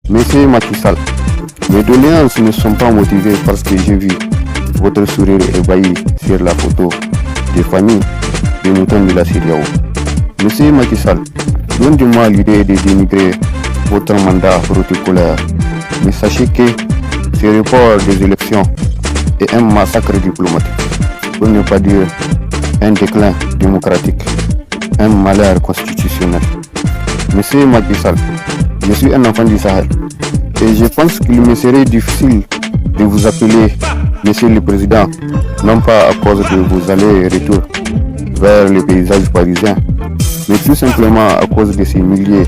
Monsieur Macky Sall, mes doléances ne sont pas motivées parce que j'ai vu votre sourire ébahi sur la photo des familles des moutons de la CEDEAO. Monsieur Macky Sall, loin de moi l'idée de dénigrer votre mandat protocolaire, mais sachez que ce report des élections est un massacre diplomatique, pour ne pas dire un déclin démocratique, un malheur constitutionnel. Monsieur Macky Sall, je suis un enfant du Sahel et je pense qu'il me serait difficile de vous appeler Monsieur le Président, non pas à cause de vos allers-retours vers les paysages parisiens, mais tout simplement à cause de ces milliers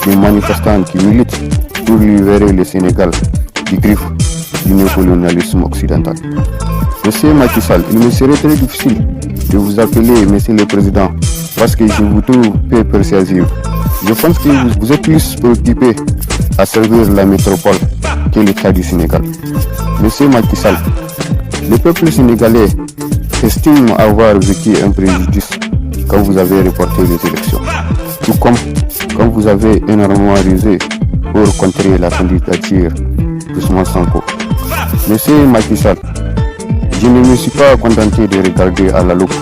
de manifestants qui militent pour libérer le Sénégal du griffe du néocolonialisme occidental. Monsieur Macky Sall, il me serait très difficile de vous appeler Monsieur le Président parce que je vous trouve peu persuasif. Je pense que vous êtes plus préoccupé à servir la métropole que l'État du Sénégal. Monsieur Macky Sall, le peuple sénégalais estime avoir vécu un préjudice quand vous avez reporté les élections, tout comme quand vous avez énormément rusé pour contrer la candidature d'Ousmane Sonko. Monsieur Macky Sall, je ne me suis pas contenté de regarder à la loupe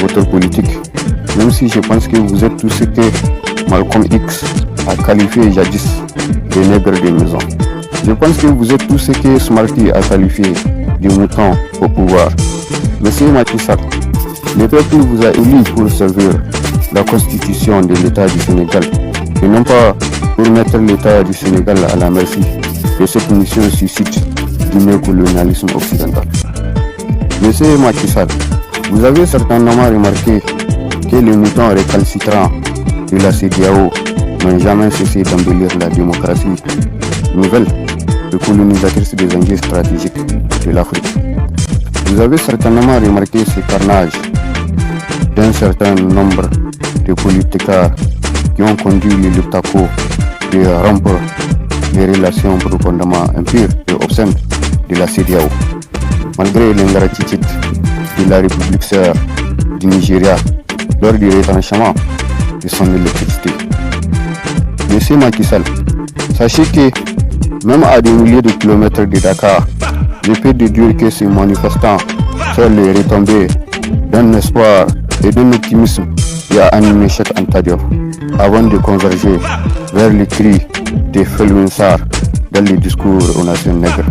votre politique, même si je pense que vous êtes tout ce que Malcolm X a qualifié jadis de nègres de maison. Je pense que vous êtes tout ce que Smarty a qualifié de mouton au pouvoir. Monsieur Macky Sall, le peuple vous a élu pour servir la constitution de l'État du Sénégal et non pas pour mettre l'État du Sénégal à la merci de cette mission suicide du néocolonialisme occidental. Monsieur Macky Sall, vous avez certainement remarqué que les moutons récalcitrants de la CEDEAO n'ont jamais cessé d'embellir la démocratie nouvelle et colonisatrice des enjeux stratégiques de l'Afrique. Vous avez certainement remarqué ce carnage d'un certain nombre de politiciens qui ont conduit les Lutako de rompre les relations profondément impures et obscènes de la CEDEAO, malgré l'ingratitude de la République sœur du Nigeria lors du retranchement de son électricité. Monsieur Macky Sall, sachez que même à des milliers de kilomètres de Dakar, je peux déduire que ces manifestants sont les retombées d'un espoir et d'un optimisme qui a animé chaque Anta Diop avant de converger vers les cris des Felwinsar dans les discours aux nations nègres.